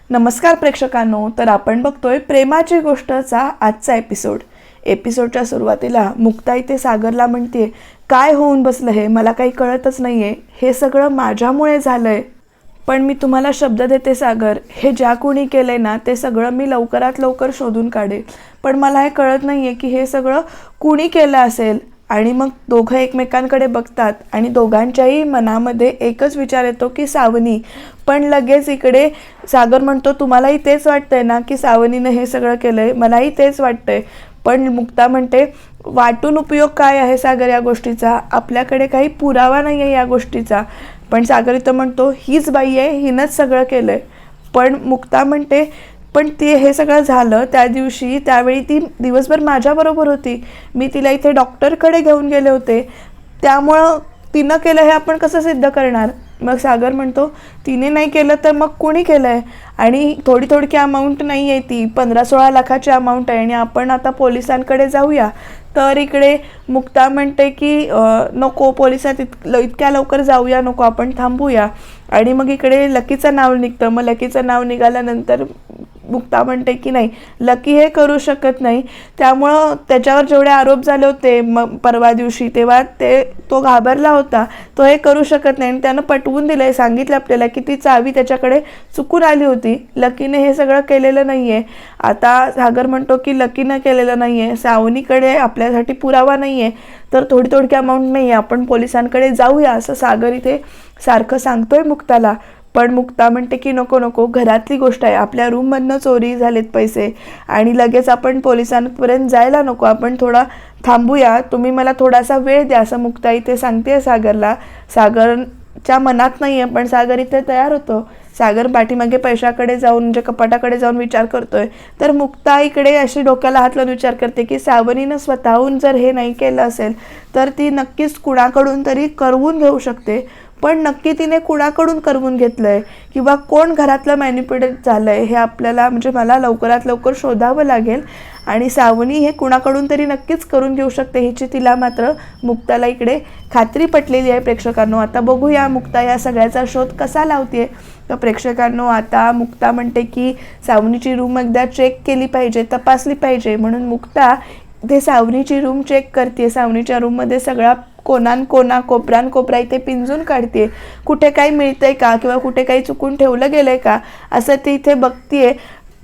नमस्कार प्रेक्षकांनो, तर आपण बघतोय प्रेमाची गोष्टचा आजचा एपिसोडच्या सुरुवातीला मुक्ता इथे सागरला म्हणते, काय होऊन बसलं हे, मला काही कळतच नाहीये, हे सगळं माझ्यामुळे झालंय. पण मी तुम्हाला शब्द देते सागर, हे ज्या कोणी केलंय ना ते सगळं मी लवकरात लवकर शोधून काढेल. पण मला हे कळत नाहीये की हे सगळं कुणी केलं असेल. आणि मग दोघं एकमेकांकडे बघतात आणि दोघांच्याही मनामध्ये एकच विचार येतो की सावनी. पण लगेच इकडे सागर म्हणतो, तुम्हालाही तेच वाटतंय ना की सावनीनं हे सगळं केलंय? मलाही तेच वाटतंय. पण मुक्ता म्हणते, वाटून उपयोग काय आहे सागर या गोष्टीचा? आपल्याकडे काही पुरावा नाही आहे या गोष्टीचा. पण सागर इथं म्हणतो, हीच बाई आहे, हिनंच सगळं केलंय. पण मुक्ता म्हणते, पण ते हे सगळं झालं त्या दिवशी, त्यावेळी ती दिवसभर माझ्याबरोबर होती. मी तिला इथे डॉक्टरकडे घेऊन गेले होते, त्यामुळं तिनं केलं हे आपण कसं सिद्ध करणार? मग सागर म्हणतो, तिने नाही केलं तर मग कोणी केलं आहे? आणि थोडी अमाऊंट नाही आहे, ती 15-16 लाखाची अमाऊंट आहे आणि आपण आता पोलिसांकडे जाऊया. तर इकडे मुक्ता म्हणते की नको, पोलिसात इतक्या लवकर जाऊया नको, आपण थांबूया. आणि मग इकडे लकीचं नाव निघतं. मग लकीचं नाव निघाल्यानंतर मुक्ता म्हणते की नाही, लकी हे करू शकत नाही. त्यामुळं त्याच्यावर जेवढे आरोप झाले होते मग परवा दिवशी, तेव्हा तो घाबरला होता, तो हे करू शकत नाही. आणि त्यानं पटवून दिलंय, सांगितलं आपल्याला की ती चावी त्याच्याकडे चुकून आली होती, लकीने हे सगळं केलेलं नाही आहे. आता सागर म्हणतो की लकीनं केलेलं नाही आहे, सावनीकडे आपल्यासाठी पुरावा नाही आहे, तर थोडी अमाऊंट नाही आहे, आपण पोलिसांकडे जाऊया, असं सागर इथे सारखं सांगतोय मुक्ताला. पण मुक्ता म्हणते की नको, घरातली गोष्ट आहे, आपल्या रूममधनं चोरी झालेत पैसे आणि लगेच आपण पोलिसांपर्यंत जायला नको, आपण थोडा थांबूया, तुम्ही मला थोडासा वेळ द्या, असं मुक्ता इथे सांगते सागरला. सागरच्या मनात नाही आहे, पण सागर इथे तयार होतो. सागर पाठीमागे पैशाकडे जाऊन, म्हणजे कपाटाकडे जाऊन विचार करतोय. तर मुक्ता इकडे अशी डोक्याला हात लावून विचार करते की सावनीनं स्वतःहून जर हे नाही केलं असेल तर ती नक्कीच कुणाकडून तरी करवून घेऊ शकते. पण नक्की तिने कुणाकडून करवून घेतलंय किंवा कोण घरातलं मॅनिप्युलेट झालंय हे आपल्याला, म्हणजे मला लवकरात लवकर शोधावं लागेल. आणि सावनी हे कुणाकडून तरी नक्कीच करून घेऊ शकते, ह्याची तिला मात्र मुक्ताला इकडे खात्री पटलेली आहे. प्रेक्षकांनो, आता बघूया मुक्ता या सगळ्याचा शोध कसा लावते. तर प्रेक्षकांनो, आता मुक्ता म्हणते की सावनीची रूम एकदा चेक केली पाहिजे, तपासली पाहिजे. म्हणून मुक्ता ते सावनीची रूम चेक करते. सावनीच्या रूममध्ये सगळा कोना कोपरा इथे पिंजून काढते, कुठे काही मिळतंय का किंवा कुठे काही चुकून ठेवलं गेलंय का असं ती इथे बघतीये.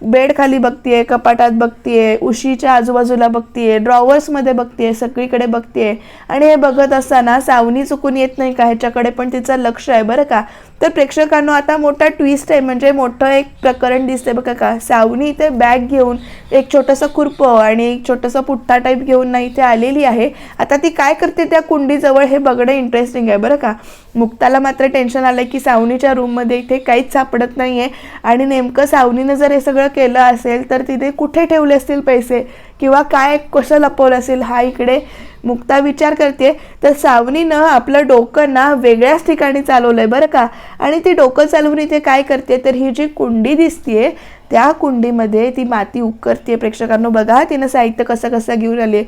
बेड खाली बघतीये, कपाटात बघतीये, उशीच्या आजूबाजूला बघतीये, ड्रॉवर्समध्ये बघतीये, सगळीकडे बघतीये. आणि हे बघत असताना सावनी चुकून येत नाही का ह्याच्याकडे पण तिचं लक्ष आहे बरं का. तर प्रेक्षकांनो, आता मोठा ट्विस्ट आहे, म्हणजे मोठं एक प्रकरण दिसतंय बघा का. सावनी इथे बॅग घेऊन, एक छोटंसं खुरपं आणि एक छोटंसं पुठ्ठा टाईप घेऊन ना इथे आलेली आहे. आता ती काय करते त्या कुंडीजवळ हे बघणं इंटरेस्टिंग आहे बरं का. मुक्ताला मात्र टेन्शन आलंय की सावनीच्या रूममध्ये इथे काहीच सापडत नाहीये आणि नेमकं सावनीनं जर हे सगळं केलं असेल तर तिथे कुठे ठेवले असतील पैसे किंवा काय कसं लपवलं असेल, हा इकडे मुक्ता विचार करते. तर सावनीनं आपलं डोकं ना वेगळ्याच ठिकाणी चालवलंय बरं का. आणि ती डोकं चालवून इथे काय करते, तर ही जी कुंडी दिसतीये त्या कुंडीमध्ये ती माती उकरते. प्रेक्षकांनो बघा, तिनं साहित्य कसं घेऊन आले.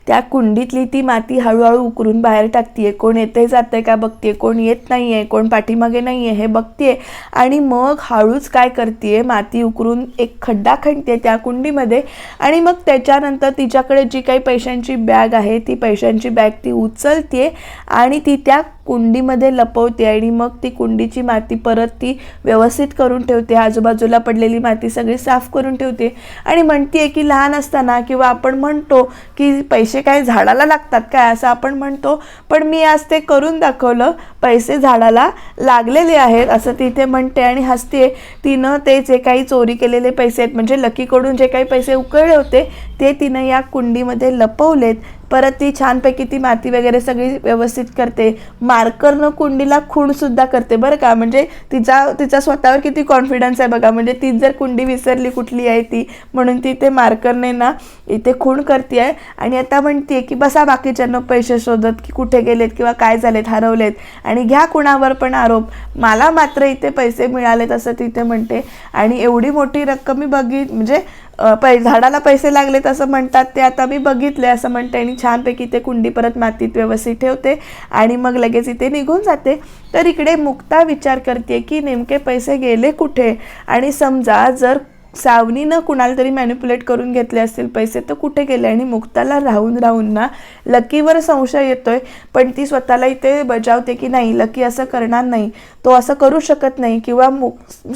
त्या कुंडीतली ती माती हळूहळू उकरून बाहेर टाकतीये. कोण येते जाते का बघतीये, कोण येत नाहीये, कोण पाठीमागे नाहीये हे बघतीये. आणि मग हळूच काय करते, माती उकरून एक खड्डा खणते त्या कुंडीमध्ये. आणि मग त्याच्यानंतर तिच्याकडे जी काही पैशांची बॅग आहे, ती पैशांची बॅग ती उचलते आणि ती त्या कुंडीमध्ये लपवते. आणि मग ती कुंडीची माती परत ती व्यवस्थित करून ठेवते, आजूबाजूला पडलेली माती सगळी साफ करून ठेवते. आणि म्हणते की लहान असताना किंवा आपण म्हणतो की पैसे काय झाडाला लागतात काय, असं आपण म्हणतो, पण मी आज ते करून दाखवलं, पैसे झाडाला लागलेले आहेत असं ती इथे म्हणते आणि हसते. तिनं ते जे काही चोरी केलेले पैसे आहेत, म्हणजे लकीकडून जे काही पैसे उकळले होते ते तिनं या कुंडीमध्ये लपवलेत. परत ती छानपैकी ती माती वगैरे सगळी व्यवस्थित करते. मार्करनं कुंडीला खूणसुद्धा करते बरं का. म्हणजे तिचा स्वतःवर किती कॉन्फिडन्स आहे बघा. म्हणजे ती जर कुंडी विसरली कुठली आहे ती, म्हणून ती ते मार्करने ना इथे खूण करते आहे. आणि आता म्हणते की बसा बाकीच्यांना पैसे शोधत की कुठे गेलेत किंवा काय झालेत, हरवलेत, आणि घ्या कुणावर पण आरोप, मला मात्र इथे पैसे मिळालेत असं तिथे म्हणते. आणि एवढी मोठी रक्कम मी म्हणजे झाडाला पैसे लागलेत असं म्हणतात ते आता मी बघितले असं म्हणते आणि छानपैकी ते कुंडी परत मातीत व्यवस्थित ठेवते आणि मग लगेच इथे निघून जाते. तर इकडे मुक्ता विचार करते की नेमके पैसे गेले कुठे, आणि समजा जर सावनीनं कुणाला तरी मॅनिप्युलेट करून घेतले असतील पैसे तर कुठे गेले. आणि मुक्ताला राहून राहून ना लकीवर संशय येतोय, पण ती स्वतःला इथे बजावते की नाही, लकी असं करणार नाही, तो असं करू शकत नाही, किंवा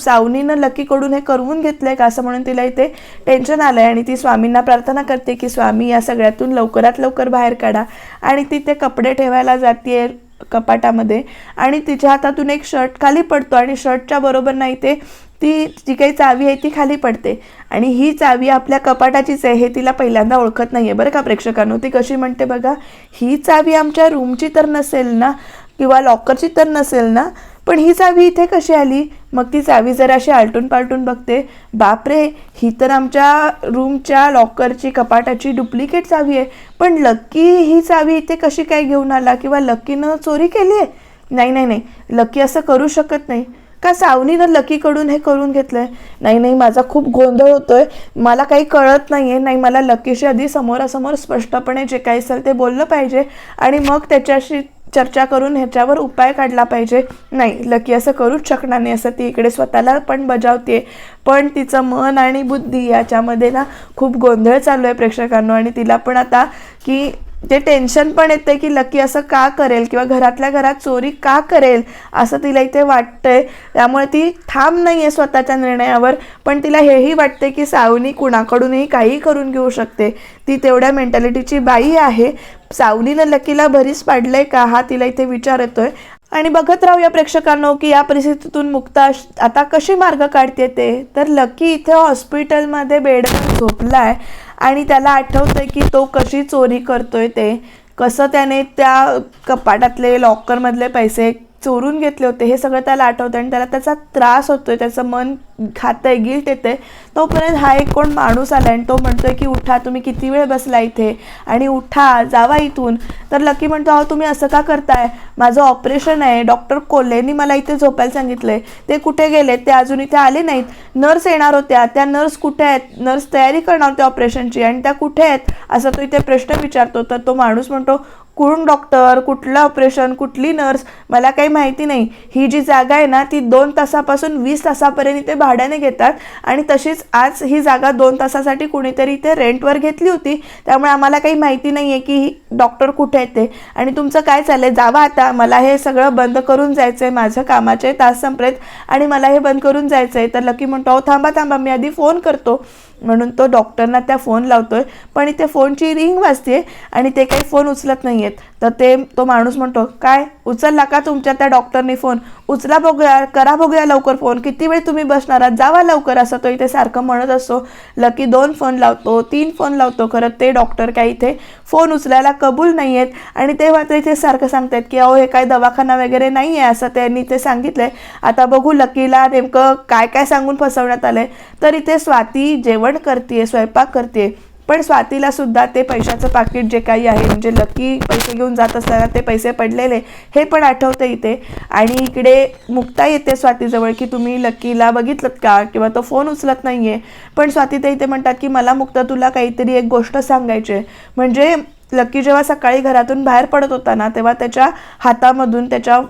सावनीनं लकीकडून हे करवून घेतलंय का असं म्हणून तिला इथे टेन्शन आलंय. आणि ती स्वामींना प्रार्थना करते की स्वामी या सगळ्यातून लवकरात लवकर बाहेर काढा. आणि ती ते कपडे ठेवायला जाते कपाटामध्ये आणि तिच्या हातातून एक शर्ट खाली पडतो आणि शर्टच्या बरोबर नाही ते ती जी काही चावी आहे ती खाली पडते. आणि ही चावी आपल्या कपाटाचीच आहे हे तिला पहिल्यांदा ओळखत नाही आहे बरं का प्रेक्षकांनो. ती कशी म्हणते बघा, ही चावी आमच्या रूमची तर नसेल ना, किंवा लॉकरची तर नसेल ना, पण ही चावी इथे कशी आली. मग ती चावी जरा अशी आलटून पालटून बघते, बापरे ही तर आमच्या रूमच्या लॉकरची कपाटाची डुप्लिकेट चावी आहे, पण लकी ही चावी इथे कशी काय घेऊन आला, किंवा लकीनं चोरी केली आहे. नाही नाही नाही, लकी असं करू शकत नाही. का सावनीनं लकीकडून हे करून घेतलंय. नाही नाही, माझा खूप गोंधळ होतोय, मला काही कळत नाहीये. नाही, मला लकीशी आधी समोरासमोर स्पष्टपणे जे काही असेल ते बोललं पाहिजे आणि मग त्याच्याशी चर्चा करून ह्याच्यावर उपाय काढला पाहिजे. नाही, लकी असं करूच शकणार नाही असं ती इकडे स्वतःला पण बजावते. पण तिचं मन आणि बुद्धी याच्यामध्ये ना खूप गोंधळ चालू आहे प्रेक्षकांनो. आणि तिला पण आता की ते टेन्शन पण येते की लकी असं का करेल, किंवा घरातल्या घरात चोरी का करेल असं तिला इथे वाटतंय. त्यामुळे ती ठाम नाही आहे स्वतःच्या निर्णयावर, पण तिला हेही वाटते की सावनी कुणाकडूनही काही करून घेऊ शकते. ती तेवढ्या मेंटॅलिटीची बाई आहे. सावनीनं लकीला भरीस पाडलंय का हा तिला इथे विचार येतोय. आणि बघत राहूया प्रेक्षकांनो की या परिस्थितीतून मुक्ता आता कशी मार्ग काढते ते. तर लकी इथे हॉस्पिटलमध्ये बेडवर झोपलाय आणि त्याला आठवतंय की तो कशी चोरी करतोय ते, कसं त्याने त्या कपाटातले लॉकरमधले पैसे चोरून घेतले होते हे सगळं त्याला आठवतं आणि त्याला त्याचा त्रास होतोय, त्याचं मन खातंय, गिल्ट येते. तोपर्यंत हा एक कोण माणूस आला आणि तो म्हणतोय की उठा, तुम्ही किती वेळ बसला इथे आणि उठा, जावा इथून. तर लकी म्हणतो, अहो तुम्ही असं का करताय, माझं ऑपरेशन आहे, डॉक्टर कोल्हेनी मला इथे झोपायला सांगितलंय, ते कुठे गेले, ते अजून इथे आले नाहीत, नर्स येणार होत्या, त्या नर्स कुठे आहेत, नर्स तयारी करणार होत्या ऑपरेशनची आणि त्या कुठे आहेत असं तो इथे प्रश्न विचारतो. तर तो माणूस म्हणतो, कोण डॉक्टर, कुठलं ऑपरेशन, कुठली नर्स, मला काही माहिती नाही. ही जी जागा आहे ना ती 2 तासापासून 20 तासापर्यंत इथे भाड्याने घेतात आणि तशीच आज ही जागा 2 तासासाठी कुणीतरी इथे रेंटवर घेतली होती, त्यामुळे आम्हाला काही माहिती नाही आहे की डॉक्टर कुठे आहेत ते. आणि तुमचं काय चाललंय, जावा आता, मला हे सगळं बंद करून जायचं आहे, माझं कामाचे तास संपलेत आणि मला हे बंद करून जायचं आहे. तर लकी म्हणतो, अहो थांबा थांबा, मी आधी फोन करतो. म्हणून तो डॉक्टरना त्या फोन लावतोय, पण इथे फोनची रिंग वाजते आणि ते काही फोन उचलत नाही आहेत. तर तो माणूस म्हणतो, काय उचलला का तुमच्या त्या डॉक्टरने फोन, उचला बघूया, करा बघूया लवकर फोन, किती वेळ तुम्ही बसणार आहात, जावा लवकर, असं तो इथे सारखं म्हणत असतो. लकी 2 फोन लावतो, 3 फोन लावतो, खरं ते डॉक्टर काही इथे फोन उचलायला कबूल नाही आहेत. आणि ते मात्र इथे सारखं सांगतायत की अहो हे काय दवाखाना वगैरे नाही आहे असं त्यांनी ते सांगितलंय. आता बघू लकीला नेमकं काय काय सांगून फसवण्यात आलंय. तर इथे स्वाती जेवण करते, स्वयंपाक करते, पण स्वातीला सुद्धा ते पैशाचं पाकिट जे काही आहे, म्हणजे लकी पैसे घेऊन जात असताना ते पैसे पडलेले हे पण आठवतं इथे. आणि इकडे मुक्ता येते स्वातीजवळ की तुम्ही लकीला बघितलं का, किंवा तो फोन उचलत नाही आहे. पण स्वाती ते इथे म्हणतात की मला मुक्ता तुला काहीतरी एक गोष्ट सांगायची आहे. म्हणजे लकी जेव्हा सकाळी घरातून बाहेर पडत होता ना तेव्हा त्याच्या हातामधून, त्याच्या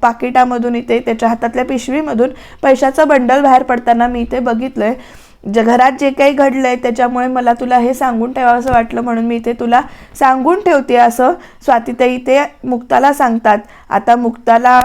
पाकिटामधून, इथे त्याच्या हातातल्या पिशवीमधून पैशाचं बंडल बाहेर पडताना मी इथे बघितलंय. घरात जे काही घडलंय त्याच्यामुळे मला तुला हे सांगून ठेवावं असं वाटलं, म्हणून मी इथे तुला सांगून ठेवते असं स्वातीताई इथे मुक्ताला सांगतात. आता मुक्ताला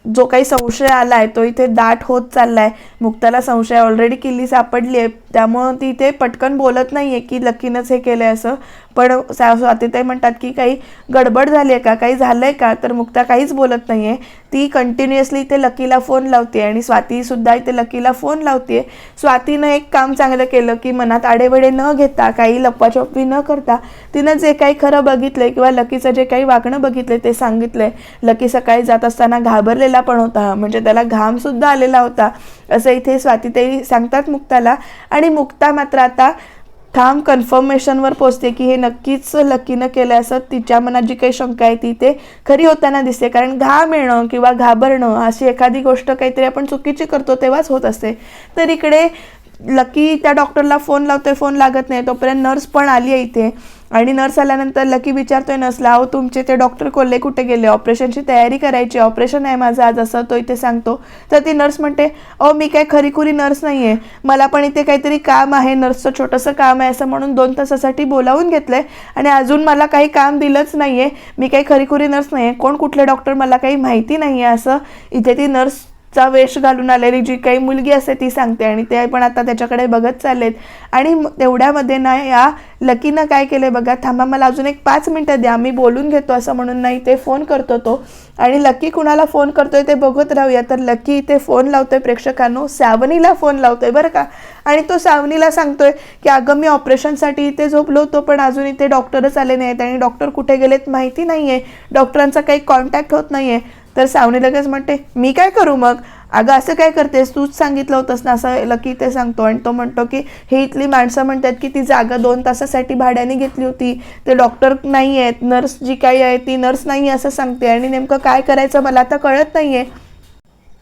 जो काही संशय आला आहे तो इथे दाट होत चालला आहे. मुक्ताला संशय ऑलरेडी किल्ली सापडली आहे, त्यामुळं ती इथे पटकन बोलत नाही आहे की लकीनंच हे केलं आहे असं. पण स्वातीताई म्हणतात की काही गडबड झाली आहे का, काही झालं आहे का. तर मुक्ता काहीच बोलत नाही आहे. ती कंटिन्युअसली इथे लकीला फोन लावते आणि स्वातीसुद्धा इथे लकीला फोन लावते. स्वातीनं एक काम चांगलं केलं की मनात आडेवडे न घेता, काही लपवाछपवी न करता तिनं जे काही खरं बघितलंय किंवा लकीचं जे काही वागणं बघितलंय ते सांगितलंय. लकी सकाळी जात असताना घाबरलेला पण होता, म्हणजे त्याला घामसुद्धा आलेला होता असं इथे स्वातीताई सांगतात मुक्ताला. आणि मुक्ता मात्र आता ठाम कन्फर्मेशनवर पोचते की हे नक्कीच लकीनं केलं असं. तिच्या मनात जी काही शंका आहे ती ते खरी होताना दिसते, कारण घाम येणं किंवा घाबरणं अशी एखादी गोष्ट काहीतरी आपण चुकीची करतो तेव्हाच होत असते. तर इकडे लकी त्या डॉक्टरला फोन लावतोय, फोन लागत नाही. तोपर्यंत नर्स पण आली आहे इथे आणि नर्स आल्यानंतर लकी विचारतोय नर्सला, अहो तुमचे ते डॉक्टर कोल्हे कुठे गेले, ऑपरेशनची तयारी करायची, ऑपरेशन आहे माझं आज, असं तो इथे सांगतो. तर ती नर्स म्हणते, अहो मी काय खरीखुरी नर्स नाही आहे, मला पण इथे काहीतरी काम आहे, नर्सचं छोटंसं काम आहे असं म्हणून 2 तासासाठी बोलावून घेतलंय आणि अजून मला काही काम दिलंच नाही आहे, मी काही खरीखुरी नर्स नाही आहे, कोण कुठले डॉक्टर मला काही माहिती नाही आहे, असं इथे ती नर्स चा वेश घालून आलेली जी काही मुलगी असते ती सांगते. आणि ते पण आता त्याच्याकडे बघत चाललेत. आणि तेवढ्यामध्ये ना या लकीनं काय केलंय बघा, थांबा मला अजून एक 5 मिनिटं द्या, मी बोलून घेतो असं म्हणून नाही ते फोन करतो तो. आणि लकी कुणाला फोन करतोय ते बघत राहूया. तर लकी इथे फोन लावतोय प्रेक्षकांनो, सावनीला फोन लावतोय बरं का. आणि तो सावनीला सांगतोय की अगं मी ऑपरेशनसाठी इथे झोपलो होतो पण अजून इथे डॉक्टरच आले नाहीत आणि डॉक्टर कुठे गेलेत माहिती नाही आहे, डॉक्टरांचा काही कॉन्टॅक्ट होत नाही आहे. तर सावनी लगेच म्हणते, मी काय करू मग, अगं असं काय करतेस, तूच सांगितलं होतंस ना, असं लकी ते सांगतो. आणि तो म्हणतो की हे इथली माणसं म्हणतात की ती जागा 2 तासासाठी भाड्याने घेतली होती, ते डॉक्टर नाही आहेत, नर्स जी काही आहे ती नर्स नाही असं सांगते आणि नेमकं काय करायचं मला आता कळत नाही आहे.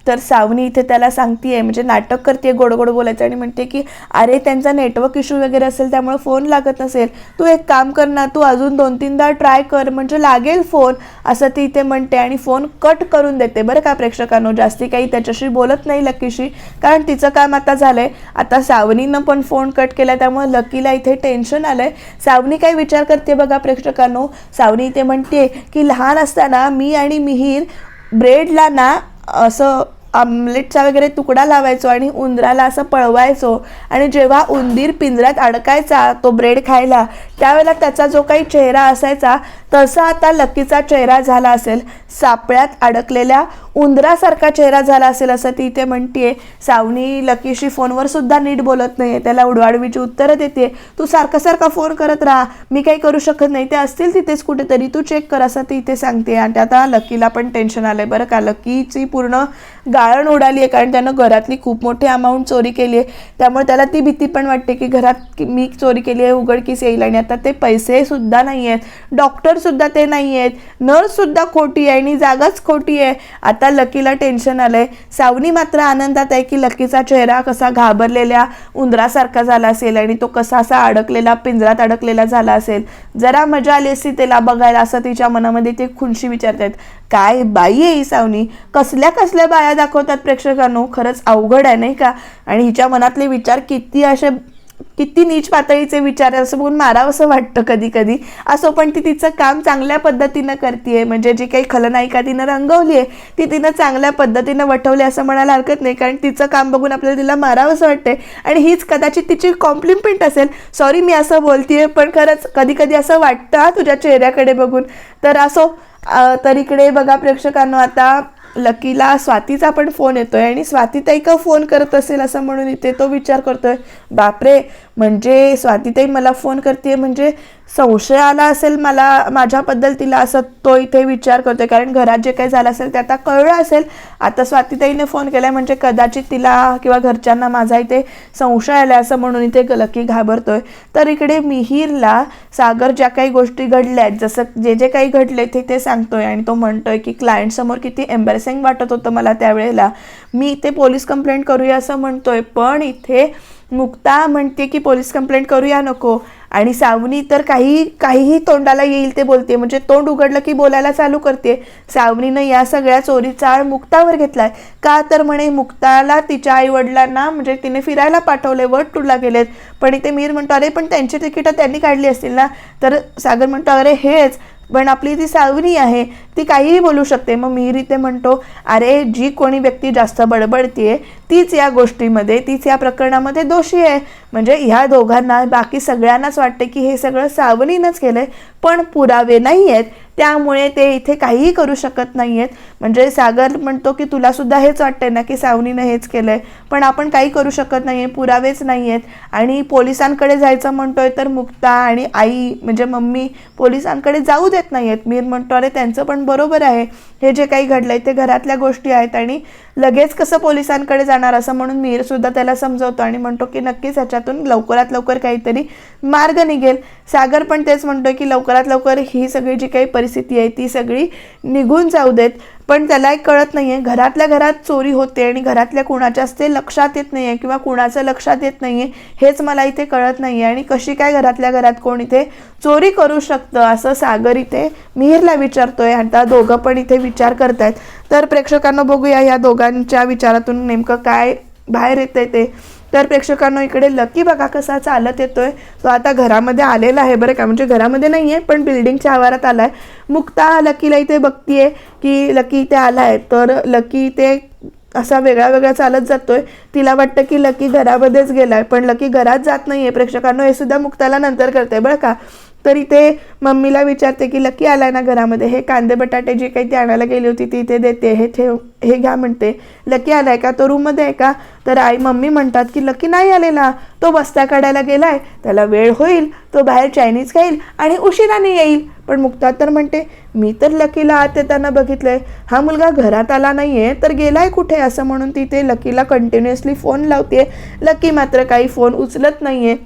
तर सावनी इथे त्याला सांगतीये, म्हणजे नाटक करते गोड गोड बोलायचं आणि म्हणते की अरे त्यांचा नेटवर्क इश्यू वगैरे असेल त्यामुळे फोन लागत नसेल, तू एक काम कर ना, तू अजून 2-3दा ट्राय कर म्हणजे लागेल फोन, असं ती इथे म्हणते आणि फोन कट करून देते बरं का प्रेक्षकांनो. जास्ती काही त्याच्याशी बोलत नाही लकीशी, कारण तिचं काम आता झालंय. आता सावनीनं पण फोन कट केला त्यामुळे लकीला इथे टेन्शन आलंय. सावनी काय विचार करते बघा प्रेक्षकांनो, सावनी इथे म्हणते की लहान असताना मी आणि मिहीर ब्रेडला ना असं आमलेटचा वगैरे तुकडा लावायचो आणि उंदराला असं पळवायचो आणि जेव्हा उंदीर पिंजऱ्यात अडकायचा तो ब्रेड खायला त्यावेळेला त्याचा जो काही चेहरा असायचा तसा आता लकीचा चेहरा झाला असेल, सापळ्यात अडकलेल्या उंदरासारखा चेहरा झाला असेल असं ती इथे म्हणतीये. सावनी लकीशी फोनवर सुद्धा नीट बोलत नाहीये, त्याला उडवाडवीची उत्तरं देते. तू सारखा सारखा फोन करत राहा, मी काही करू शकत नाही, ते असतील तिथेच कुठेतरी, तू चेक कर असं ती इथे सांगते. आणि आता लकीला पण टेन्शन आलंय बरं का. लकीची पूर्ण गाळण उडाली आहे कारण त्यानं घरातली खूप मोठी अमाऊंट चोरी केली आहे, त्यामुळे त्याला ती भीती पण वाटते की घरात मी चोरी केली आहे उघडकीस येईल. आणि आता ते पैसे सुद्धा नाही आहेत, डॉक्टर सुद्धा ते नाही आहेत, नर्स सुद्धा खोटी आहे आणि जागाच खोटी आहे. आता लकीला टेन्शन आलंय. सावनी मात्र आनंदात आहे की लकीचा चेहरा कसा घाबरलेल्या उंदरासारखा झाला असेल आणि तो कसा असा अडकलेला पिंजरात अडकलेला झाला असेल. जरा मजा आली असती त्याला बघायला असं तिच्या मनामध्ये ते खुनशी विचारतात. काय बाई आहे ही सावनी, कसल्या कसल्या बाया दाखवतात प्रेक्षकांनो, खरंच अवघड आहे नाही का. आणि हिच्या मनातले विचार किती नीच पातळीचे विचार असं बघून मारावंसं वाटतं कधी कधी. असो पण ती तिचं काम चांगल्या पद्धतीनं करते, म्हणजे जी काही खलनायिका तिनं रंगवली आहे ती तिनं चांगल्या पद्धतीनं वठवली असं म्हणायला हरकत नाही, कारण तिचं काम बघून आपल्याला तिला मारावंसं वाटते आणि हीच कदाचित तिची कॉम्प्लिमेंट असेल. सॉरी मी असं बोलतेय पण खरंच कधी कधी असं वाटतं तुझ्या चेहऱ्याकडे बघून. तर असो, तर इकडे बघा प्रेक्षकांनो आता लकीला स्वातीचा पण फोन येतोय आणि स्वातीताई का फोन करत असेल असं म्हणून इथे तो विचार करतोय. बापरे, म्हणजे स्वातीताई मला फोन करते म्हणजे संशय आला असेल मला माझ्याबद्दल तिला, असं तो इथे विचार करतोय. कारण घरात जे काही झालं असेल ते आता कळलं असेल. आता स्वातीताईने फोन केलाय म्हणजे कदाचित तिला किंवा घरच्यांना माझा इथे संशय आला असं म्हणून इथे लकी घाबरतोय. तर इकडे मिहीरला सागर ज्या काही गोष्टी घडल्या आहेत, जसं जे काही घडले ते सांगतोय आणि तो म्हणतोय की क्लायंट समोर किती एम्बॅरेसिंग वाटत होतं मला त्यावेळेला, मी इथे पोलीस कंप्लेंट करूया असं म्हणतोय. पण इथे मुक्ता म्हणते की पोलीस कंप्लेंट करूया नको आणि सावनी तर काहीही तोंडाला येईल ते बोलते, म्हणजे तोंड उघडलं की बोलायला चालू करते. सावनीनं या सगळ्या चोरीचा आळ मुक्तावर घेतलाय का, तर म्हणे मुक्ताला तिच्या आईवडिलांना म्हणजे तिने फिरायला पाठवले, वर्ल्ड टूरला गेलेत. पण इथे मीर म्हणतो अरे पण त्यांची तिकीटं त्यांनी काढली असतील ना. तर सागर म्हणतो अरे हेच, पण आपली ती सावनी आहे ती काहीही बोलू शकते. मग मिहीर इथे म्हणतो अरे जी कोणी व्यक्ती जास्त बडबडतीये तीच या गोष्टीमध्ये, तीच या प्रकरणामध्ये दोषी आहे. म्हणजे ह्या दोघांना बाकी सगळ्यांनाच वाटते की हे सगळं सावनीनंच केलंय, पण पुरावे नाही आहेत त्यामुळे ते इथे काहीही करू शकत नाही आहेत. म्हणजे सागर म्हणतो की तुला सुद्धा हेच वाटतंय ना की सावनीनं हेच केलंय, पण आपण काही करू शकत नाही आहे, पुरावेच नाही आहेत. आणि पोलिसांकडे जायचं म्हणतोय तर मुक्ता आणि आई म्हणजे मम्मी पोलिसांकडे जाऊ देत नाही आहेत. मीर म्हणतो अरे त्यांचं पण बरोबर आहे, हे जे काही घडलंय ते घरातल्या गोष्टी आहेत आणि लगेच कसं पोलिसांकडे जाणार असं म्हणून मीर सुद्धा त्याला समजवतो आणि म्हणतो की नक्कीच ह्याच्यातून लवकरात लवकर काहीतरी मार्ग निघेल. सागर पण तेच म्हणतोय की लवकरात लवकर ही सगळी जी काही परिस्थिती आहे ती सगळी निघून जाऊ देत. पण त्यालाही कळत नाही आहे, घरातल्या घरात चोरी होते आणि घरातल्या कुणाच्याच ते लक्षात येत नाही आहे किंवा कुणाचं लक्षात येत नाही आहे हेच मला इथे कळत नाही आहे. आणि कशी काय घरातल्या घरात कोण इथे चोरी करू शकतं असं सागर इथे मिहिरला विचारतोय. आता दोघं पण इथे विचार करतायत. तर प्रेक्षकांना बघूया या दोघांच्या विचारातून नेमकं काय बाहेर येतंय ते. तर प्रेक्षकांना इकडे लकी बघा कसा चालत येतोय. तो आता घरामध्ये आलेला आहे बरं का, म्हणजे घरामध्ये नाही आहे पण बिल्डिंगच्या आवारात आलाय. मुक्ता लकीला इथे बघतीये की लकी इथे आलाय. तर लकी इथे असा वेगळा वेगळा चालत जातोय. तिला वाटतं की लकी घरामध्येच गेलाय पण लकी घरात जात नाहीये. प्रेक्षकांना हे सुद्धा मुक्ताला नंतर कळतंय बरं का. तर इथे मम्मीला विचारते की लकी आलाय ना घरामध्ये, हे कांदे बटाटे जे काही ती आणायला गेली होती ती इथे देते, हे ठेव, हे घ्या म्हणते. लकी आलाय का, तो रूममध्ये आहे का. तर मम्मी म्हणतात की लकी नाही आलेला, तो बस्ता काढायला गेलाय, त्याला वेळ होईल, तो बाहेर चायनीज खाईल आणि उशिराने येईल. पण मुक्ता तर म्हणते मी तर लकीला आत येताना बघितलंय, हा मुलगा घरात आला नाहीये तर गेलाय कुठे असं म्हणून तिथे लकीला कंटिन्युअसली फोन लावते. लकी मात्र काही फोन उचलत नाहीये.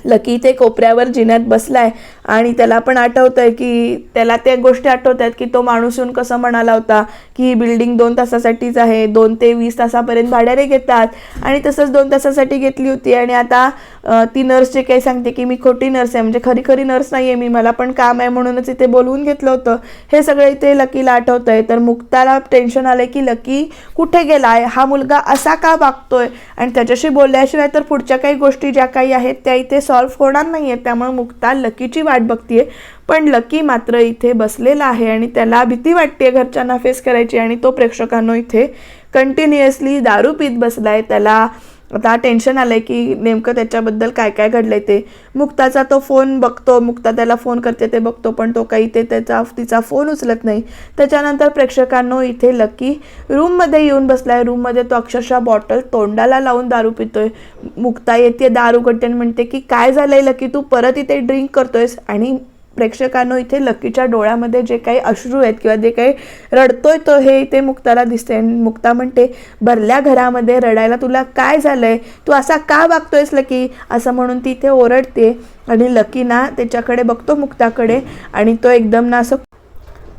लकी ते कोपऱ्यावर जिन्यात बसलाय आणि त्याला पण आठवतंय की त्याला त्या गोष्टी आठवत आहेत की तो माणूस येऊन कसं म्हणाला होता की ही बिल्डिंग 2 तासासाठीच आहे, 2 ते 20 तासापर्यंत भाड्याने घेतात आणि तसंच 2 तासासाठी घेतली होती. आणि आता ती नर्स जे काही सांगते की मी खोटी नर्स आहे, म्हणजे खरी खरी नर्स नाही आहे मी, मला पण काम आहे म्हणूनच इथे बोलवून घेतलं होतं. हे सगळं इथे लकीला आठवतंय. तर मुक्ताला टेन्शन आलंय की लकी कुठे गेलाय, हा मुलगा असा का वागतोय आणि त्याच्याशी बोलल्याशिवाय तर पुढच्या काही गोष्टी ज्या काही आहेत त्या इथे सॉल्व्ह होणार नाही आहेत. त्यामुळे मुक्ता लकीची वाट बघतीये. पण लकी मात्र इथे बसलेला आहे आणि त्याला भीती वाटते घरच्यांना फेस करायची. आणि तो प्रेक्षकांनो इथे कंटिन्युअसली दारू पीत बसलाय. त्याला आता टेन्शन आलंय की नेमकं त्याच्याबद्दल काय काय घडलंय ते. मुक्ताचा तो फोन बघतो, मुक्ता त्याला फोन करते ते बघतो पण तो काही ते तिचा फोन उचलत नाही. त्याच्यानंतर प्रेक्षकांनो इथे लकी रूममध्ये येऊन बसलाय. रूममध्ये तो अक्षरशः बॉटल तोंडाला लावून दारू पितोय. मुक्ता येते दारू उघडते आणि म्हणते की काय झालंय लकी, तू परत इथे ड्रिंक करतोयस. आणि प्रेक्षकांनो इथे लकीच्या डोळ्यामध्ये जे काही अश्रू आहेत किंवा जे काही रडतोय तो हे इथे मुक्ताला दिसते. आणि मुक्ता म्हणते भरल्या घरामध्ये रडायला तुला काय झालंय, तू असा का वागतोयस लकी असं म्हणून ती इथे ओरडते. आणि लकी ना त्याच्याकडे बघतो मुक्ताकडे आणि तो एकदम ना असं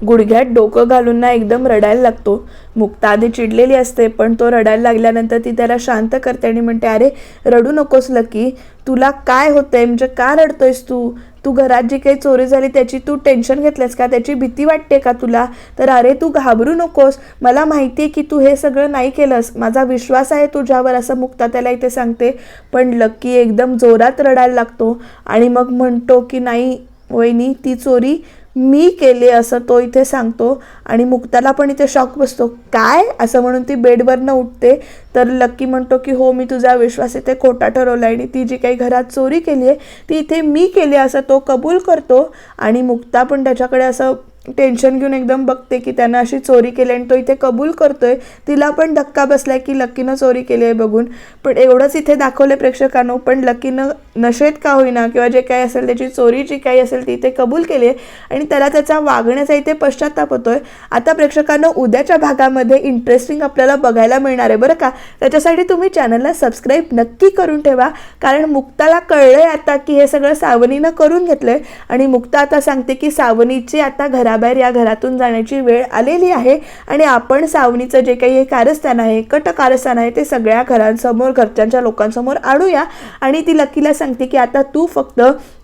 गुडघ्यात डोकं घालून ना एकदम रडायला लागतो. मुक्ता आधी चिडलेली असते पण तो रडायला लागल्यानंतर ती त्याला शांत करते आणि म्हणते अरे रडू नकोस लकी, तुला काय होतंय, म्हणजे का रडतोयस तू घरात जी काही चोरी झाली त्याची तू टेन्शन घेतलंस का, त्याची भीती वाटते का तुला. तर अरे तू घाबरू नकोस, मला माहिती आहे की तू हे सगळं नाही केलंस, माझा विश्वास आहे तुझ्यावर असं मुक्ता त्याला इथे सांगते. पण लकी एकदम जोरात रडायला लागतो आणि मग म्हणतो की नाही वहिनी ती चोरी मी केली असं तो इथे सांगतो. आणि मुक्ताला पण इथे शॉक बसतो, काय असं म्हणून ती बेडवरनं उठते. तर लकी म्हणतो की हो मी तुझा विश्वास इथे खोटा ठरवला आणि ती जी काही घरात चोरी केली आहे ती इथे मी केली असं तो कबूल करतो. आणि मुक्ता पण त्याच्याकडे असं टेन्शन घेऊन एकदम बघते की त्यानं अशी चोरी केली आणि तो इथे कबूल करतोय. तिला पण धक्का बसलाय की लकीनं चोरी केली आहे बघून. पण एवढंच इथे दाखवले प्रेक्षकांनो, पण लकीनं नशेत का होईना किंवा जे काही असेल त्याची चोरी जी काही असेल ती इथे कबूल केली आहे आणि त्याला त्याचा वागण्याचा इथे पश्चाताप होतोय. आता प्रेक्षकांनो उद्याच्या भागामध्ये इंटरेस्टिंग आपल्याला बघायला मिळणार आहे बरं का. त्याच्यासाठी तुम्ही चॅनलला सबस्क्राईब नक्की करून ठेवा, कारण मुक्ताला कळलंय आता की हे सगळं सावनीनं करून घेतलंय. आणि मुक्ता आता सांगते की सावनीची आता घराबाहेर या घरातून जाण्याची वेळ आलेली आहे आणि आपण सावनीचं जे काही हे कारस्थान आहे, कट कारस्थान आहे ते सगळ्या घरांसमोर घरच्यांच्या लोकांसमोर आणूया. आणि ती लकीला सांगते की आता तू फक्त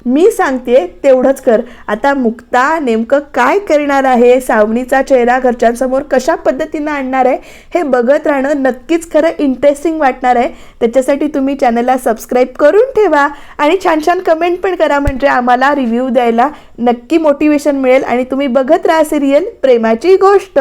मी सांगते तेवढंच कर. आता मुक्ता नेमकं काय करणार आहे, सावनीचा चेहरा घरच्यांसमोर कशा पद्धतीनं आणणार आहे हे बघत राहणं नक्कीच खरं इंटरेस्टिंग वाटणार आहे. त्याच्यासाठी तुम्ही चॅनलला सबस्क्राईब करून ठेवा आणि छान छान कमेंट पण करा, म्हणजे आम्हाला रिव्ह्यू द्यायला नक्की मोटिवेशन मिळेल. आणि तुम्ही बघत राहा सिरियल प्रेमाची गोष्ट.